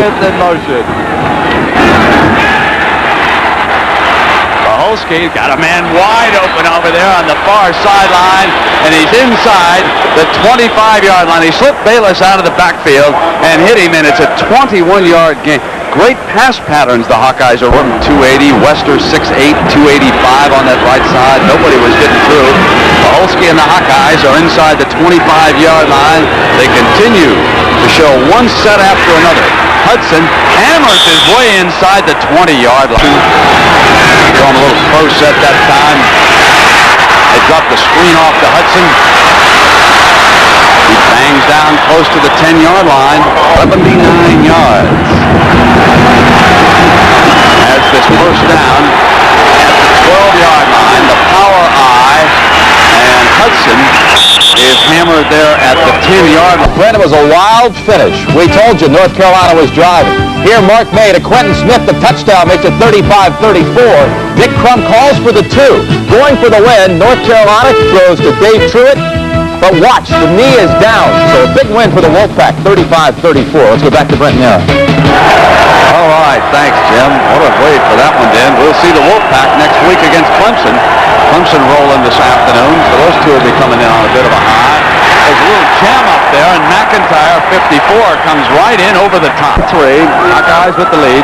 offense in motion. Holski got a man wide open over there on the far sideline, and he's inside the 25-yard line. He slipped Bayless out of the backfield and hit him, and it's a 21-yard gain. Great pass patterns the Hawkeyes are running. 280, Wester 6'8", 285 on that right side. Nobody was getting through. Holski and the Hawkeyes are inside the 25-yard line. They continue to show one set after another. Hudson hammers his way inside the 20-yard line. Going a little pro set that time. They drop the screen off to Hudson. He bangs down close to the 10-yard line. 79 yards. Has this first down at the 12-yard line. The power eye. And Hudson is hammered there at the 10-yard line. Brent, it was a wild finish. We told you North Carolina was driving. Here Mark made a Quentin Smith the touchdown, makes it 35-34. Dick Crum calls for the 2. Going for the win, North Carolina throws to Dave Truitt. But watch, the knee is down. So a big win for the Wolfpack, 35-34. Let's go back to Brent Nera. All right, thanks, Jim. What a wait for that one, Dan. We'll see the Wolfpack next week against Clemson. Clemson rolling this afternoon, so those two will be coming in on a bit of a high. There's a little jam up there, and McIntyre, 54, comes right in over the top. 3, Hawkeyes with the lead.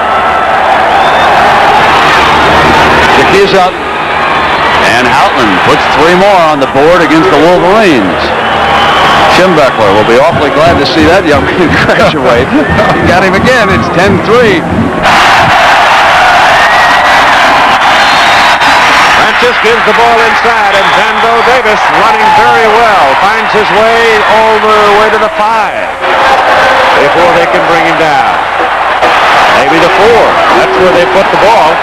Dickey is up, and Outland puts 3 more on the board against the Wolverines. Schembechler will be awfully glad to see that young man graduate. He got him again. It's 10-3. Francis gives the ball inside, and Vando Davis running very well. Finds his way all the way to the 5 before they can bring him down. Maybe the 4. That's where they put the ball.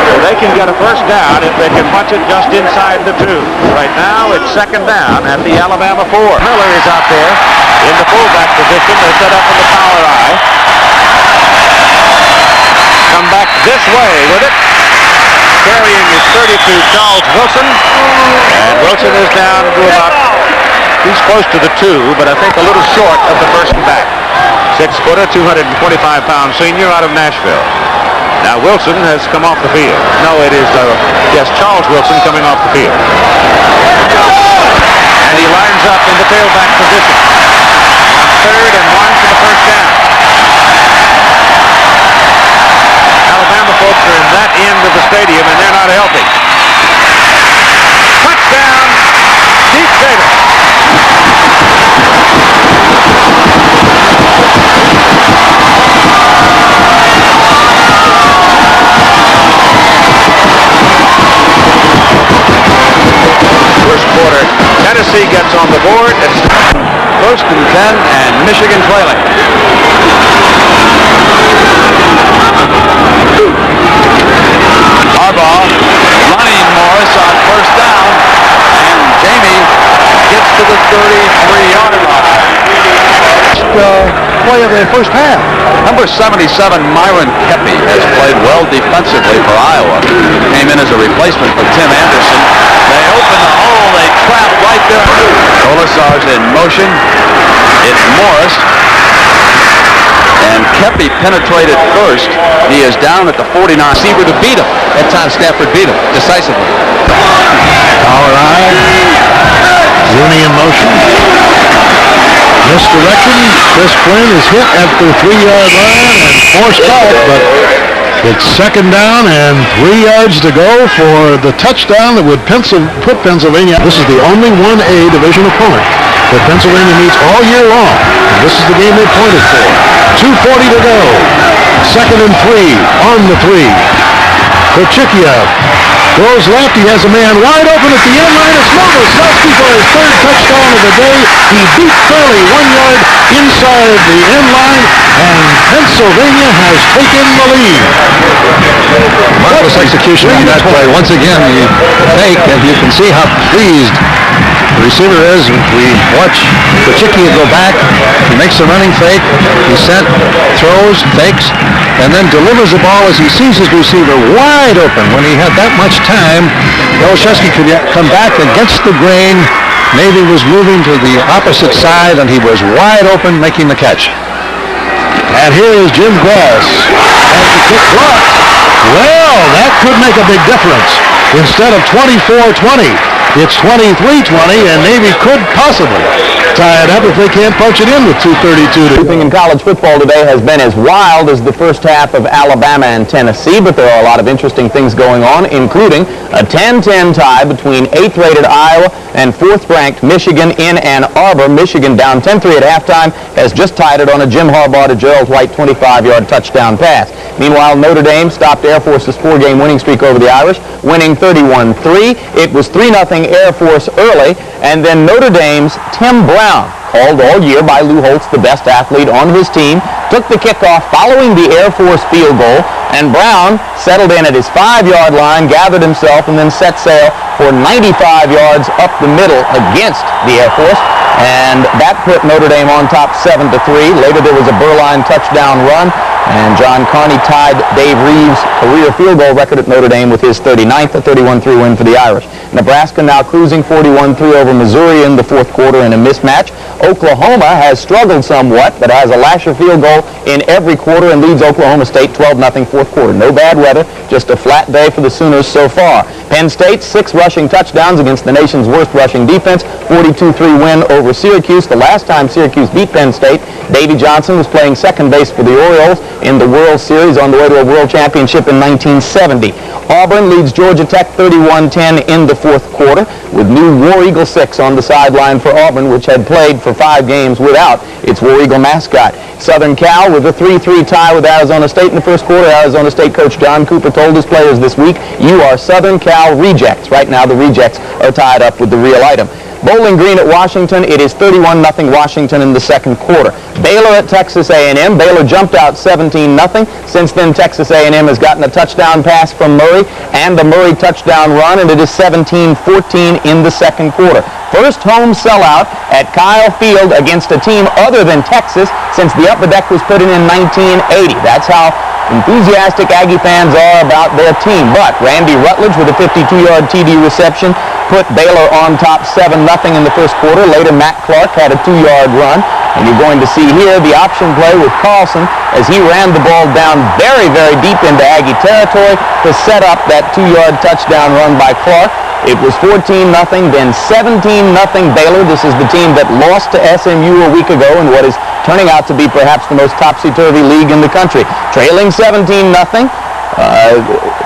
So they can get a first down if they can punch it just inside the 2. Right now it's second down at the Alabama 4. Miller is out there in the fullback position. They're set up in the power eye. Come back this way with it. Carrying is 32, Charles Wilson. And Wilson is down to about, he's close to the 2, but I think a little short of the first back. 6-footer, 225-pound senior out of Nashville. Now Wilson has come off the field. No, it is, yes, Charles Wilson coming off the field. And he lines up in the tailback position. On 3rd and 1 for the first down. Alabama folks are in that end of the stadium, and they're not helping. Touchdown, Keith Davis. First quarter, Tennessee gets on the board. It's 1st and 10, and Michigan trailing. Harbaugh running Morris on first down, and Jamie gets to the 33-yard line. Play of the first half. Number 77, Myron Kepi, has played well defensively for Iowa. Came in as a replacement for Tim Anderson. They open the hole. They trap right there. Colasar's in motion. It's Morris. And Kepi penetrated first. He is down at the 49. Receiver to beat him. That's how Stafford beat him decisively. All right. Rooney in motion. Misdirection. Chris Flynn is hit at the 3-yard line and forced out, but it's second down and 3 yards to go for the touchdown that would put Pennsylvania. This is the only 1A division opponent that Pennsylvania meets all year long. And this is the game they pointed for. 2:40 to go. 2nd and 3 on the 3. Kochikiev goes left. He has a man wide open at the end line. It's Novoselsky for his 3rd touchdown of the day. He beat Curley 1 yard inside the end line, and Pennsylvania has taken the lead. Marvelous execution on that play. Once again, the fake, and you can see how pleased the receiver is. We watch Kochicki go back. He makes a running fake. He throws, fakes, and then delivers the ball as he sees his receiver wide open. When he had that much time, Novoselsky could come back against the grain. Navy was moving to the opposite side, and he was wide open making the catch. And here is Jim Grass. And the kick blocked. Well, that could make a big difference. Instead of 24-20, it's 23-20, and Navy could possibly tie it up if they can't punch it in with 2:32 to Everything in college football today has been as wild as the first half of Alabama and Tennessee, but there are a lot of interesting things going on, including a 10-10 tie between 8th-rated Iowa and 4th-ranked Michigan in Ann Arbor. Michigan down 10-3 at halftime has just tied it on a Jim Harbaugh to Gerald White 25-yard touchdown pass. Meanwhile, Notre Dame stopped Air Force's 4-game winning streak over the Irish, winning 31-3. It was 3-0 Air Force early, and then Notre Dame's Tim Brown, called all year by Lou Holtz the best athlete on his team, took the kickoff following the Air Force field goal, and Brown settled in at his 5-yard line, gathered himself, and then set sail for 95 yards up the middle against the Air Force, and that put Notre Dame on top 7-3. Later there was a Berline touchdown run, and John Carney tied Dave Reeves' career field goal record at Notre Dame with his 39th, a 31-3 win for the Irish. Nebraska now cruising 41-3 over Missouri in the fourth quarter in a mismatch. Oklahoma has struggled somewhat, but has a Lasher field goal in every quarter and leads Oklahoma State 12-0 fourth quarter. No bad weather, just a flat day for the Sooners so far. Penn State, 6 rushing touchdowns against the nation's worst rushing defense, 42-3 win over Syracuse. The last time Syracuse beat Penn State, Davey Johnson was playing second base for the Orioles in the World Series on the way to a World Championship in 1970. Auburn leads Georgia Tech 31-10 in the fourth quarter, with new War Eagle 6 on the sideline for Auburn, which had played for 5 games without its War Eagle mascot. Southern Cal with a 3-3 tie with Arizona State in the first quarter. Arizona State coach John Cooper told his players this week, "You are Southern Cal rejects." Right now the rejects are tied up with the real item. Bowling Green at Washington, it is 31-0 Washington in the second quarter. Baylor at Texas A&M. Baylor jumped out 17-0. Since then, Texas A&M has gotten a touchdown pass from Murray and a Murray touchdown run, and it is 17-14 in the second quarter. First home sellout at Kyle Field against a team other than Texas since the Upper Deck was put in 1980. That's how enthusiastic Aggie fans are about their team. But Randy Rutledge with a 52-yard TD reception put Baylor on top 7-0 in the first quarter. Later, Matt Clark had a 2-yard run. And you're going to see here the option play with Carlson as he ran the ball down very, very deep into Aggie territory to set up that 2-yard touchdown run by Clark. It was 14-0, then 17-0 Baylor. This is the team that lost to SMU a week ago in what is turning out to be perhaps the most topsy-turvy league in the country. Trailing 17-0.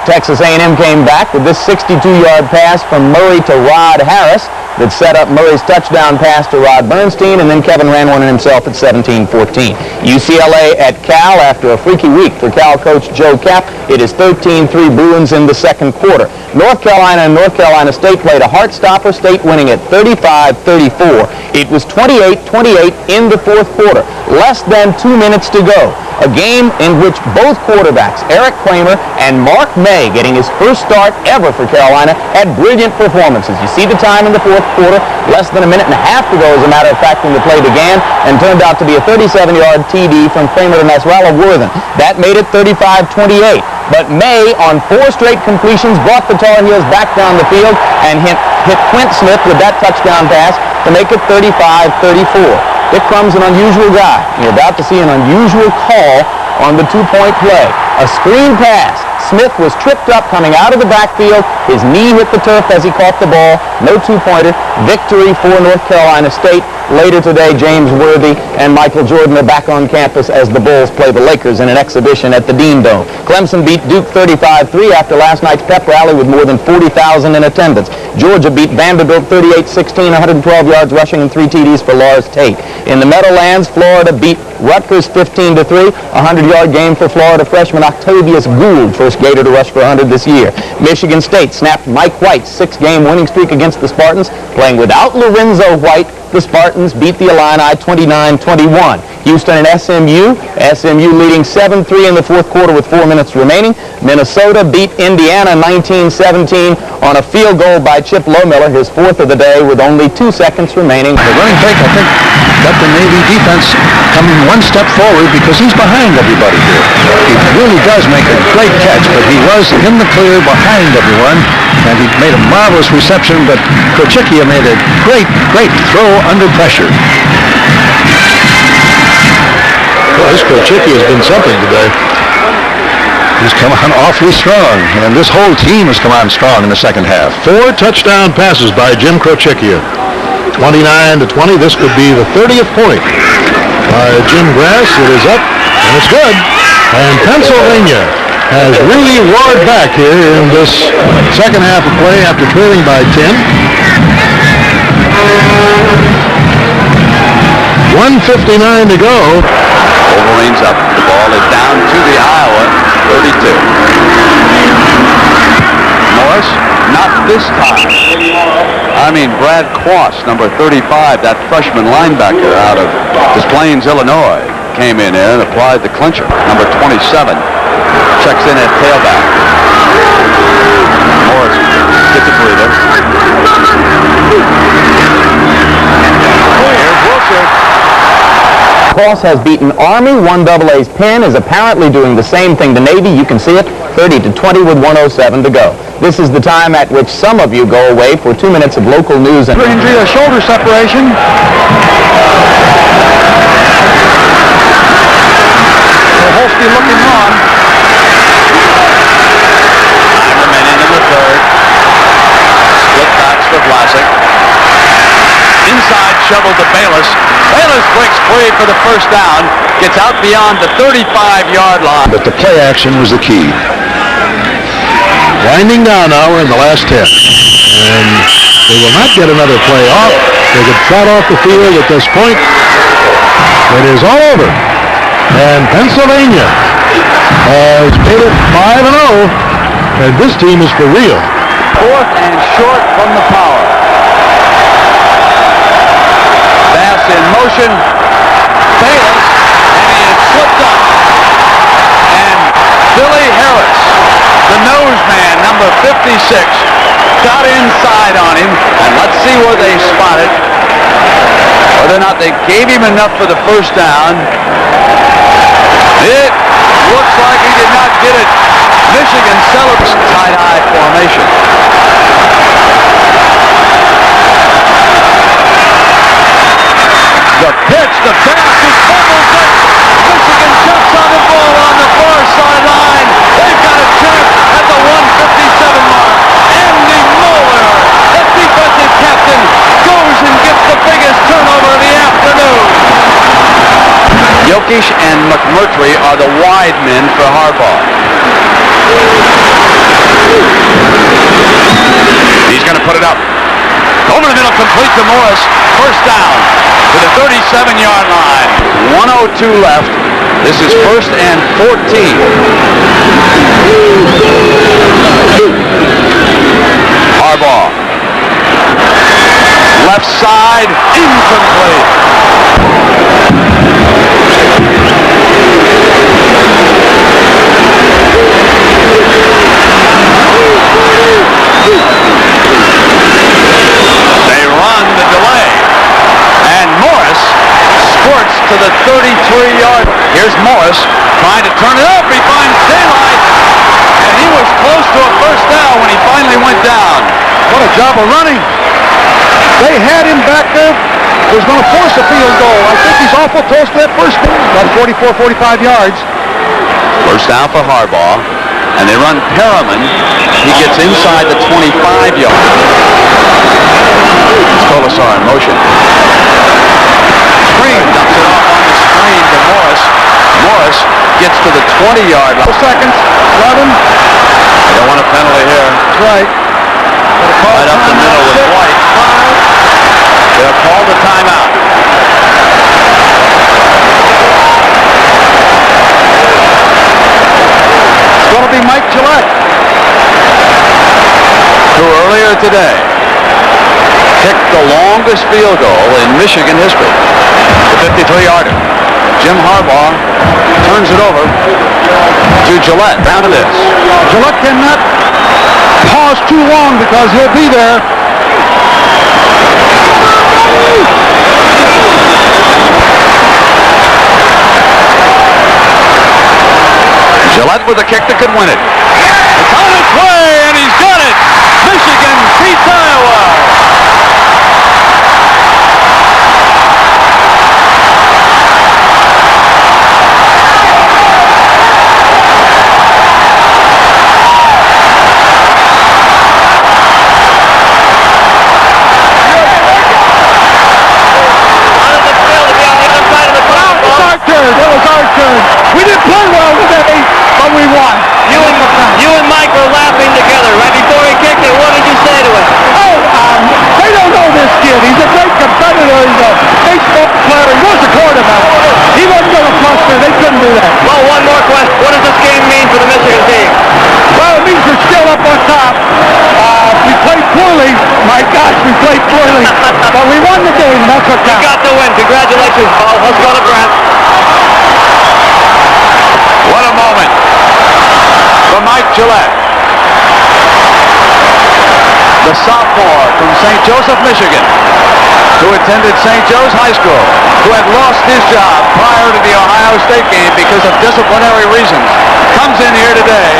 Texas A&M came back with this 62-yard pass from Murray to Rod Harris that set up Murray's touchdown pass to Rod Bernstein, and then Kevin ran one himself at 17-14. UCLA at Cal after a freaky week for Cal coach Joe Kapp. It is 13-3 Bruins in the second quarter. North Carolina and North Carolina State played a heart-stopper, State winning at 35-34. It was 28-28 in the fourth quarter. Less than 2 minutes to go. A game in which both quarterbacks, Eric Kramer and Mark May, getting his first start ever for Carolina, had brilliant performances. You see the time in the fourth quarter, less than a minute and a half to go, as a matter of fact, when the play began, and turned out to be a 37-yard TD from Kramer to Nasrallah Worthen. That made it 35-28. But May, on 4 straight completions, brought the Tar Heels back down the field and hit Quint Smith with that touchdown pass to make it 35-34. Dick Crum's an unusual guy. You're about to see an unusual call on the 2-point play. A screen pass. Smith was tripped up coming out of the backfield. His knee hit the turf as he caught the ball. No 2-pointer. Victory for North Carolina State. Later today, James Worthy and Michael Jordan are back on campus as the Bulls play the Lakers in an exhibition at the Dean Dome. Clemson beat Duke 35-3 after last night's pep rally with more than 40,000 in attendance. Georgia beat Vanderbilt 38-16, 112 yards rushing and 3 TDs for Lars Tate. In the Meadowlands, Florida beat Rutgers 15-3, a 100-yard game for Florida freshman Octavius Gould, first Gator to rush for 100 this year. Michigan State snapped Mike White's 6-game winning streak against the Spartans, playing without Lorenzo White. The Spartans beat the Illini 29-21. Houston and SMU leading 7-3 in the fourth quarter with 4 minutes remaining. Minnesota beat Indiana 19-17 on a field goal by Chip Lohmiller, his 4th of the day, with only 2 seconds remaining. The running back, I think, got the Navy defense coming 1 step forward because he's behind everybody here. He really does make a great catch, but he was in the clear behind everyone, and he made a marvelous reception, but Krochickia made a great throw under pressure. Well, this Krochicki has been something today. He's come on awfully strong, and this whole team has come on strong in the second half. 4 touchdown passes by Jim Krochicki. 29-20. This could be the 30th point by Jim Grass. It is up, and it's good. And Pennsylvania has really roared back here in this second half of play after trailing by 10. 1:59 to go. Wolverines up. The ball is down to the Iowa 32. Morris, not this time. I mean, Brad Quass, number 35, that freshman linebacker out of Des Plaines, Illinois, came in there and applied the clincher. Number 27 checks in at tailback. Morris gets a breather. Here's Wilshire. Quass has beaten Army. 1AA's Penn is apparently doing the same thing to Navy. You can see it, 30-20 with 1:07 to go. This is the time at which some of you go away for 2 minutes of local news and Injury, a shoulder separation. Holsky looking on. 9 remaining in the third. Split backs for Vlasic. Inside shovel to Bayless. Bayless breaks free for the first down. Gets out beyond the 35-yard line. But the play action was the key. Winding down now, we're in the last 10. And they will not get another play off. They could trot off the field at this point. It is all over. And Pennsylvania has made it 5-0. And this team is for real. 4th and short from the power. Bass in motion. Bayless. And he is slipped up. And Billy Harris, the nose man, number 56, got inside on him. And let's see where they spot it. Whether or not they gave him enough for the first down. It looks like he did not get it. Michigan celebrates tight-eye formation. The pitch, the pass, he fumbles it. Michigan jumps on the ball on the far sideline. They've got a chance at the 157 mark. Andy Moeller, the defensive captain, goes and gets the biggest turnover of the afternoon. Jokic and McMurtry are the wide men for Harbaugh. He's going to put it up. Over the middle, complete to Morris. First down to the 37-yard line. 1:02 left. This is 1st and 14. Harbaugh. Left side, incomplete. They run the delay. And Morris squirts to the 33-yard. Here's Morris trying to turn it up. He finds daylight. And he was close to a first down when he finally went down. What a job of running. They had him back there. He was going to force a field goal. I think he's awful close to that first one. About 44, 45 yards. First down for Harbaugh. And they run Perriman. He gets inside the 25-yard. Colasar in motion. Screen dumps it off on the screen to Morris. Morris gets to the 20-yard line. Seconds. 11. They don't want a penalty here. That's right. Right up the middle with White. They'll call the timeout. It's going to be Mike Gillette, who earlier today kicked the longest field goal in Michigan history, the 53-yarder. Jim Harbaugh turns it over to Gillette. Down to this. Gillette cannot pause too long because he'll be there. Gillette with a kick that could win it. It's on its way, and he's got it. Michigan beats Iowa. sophomore from St. Joseph, Michigan, who attended St. Joe's High School, who had lost his job prior to the Ohio State game because of disciplinary reasons, comes in here today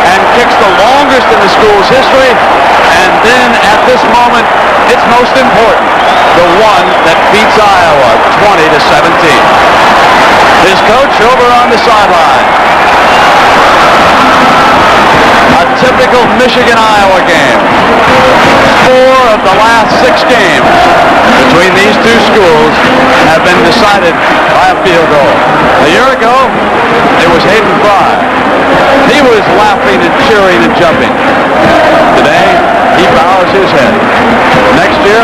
and kicks the longest in the school's history, and then at this moment, it's most important, the one that beats Iowa 20-17. His coach over on the sideline. A typical Michigan-Iowa game. 4 of the last 6 games between these two schools have been decided by a field goal. A year ago, it was Hayden Fry. He was laughing and cheering and jumping. Today, he bows his head. Next year,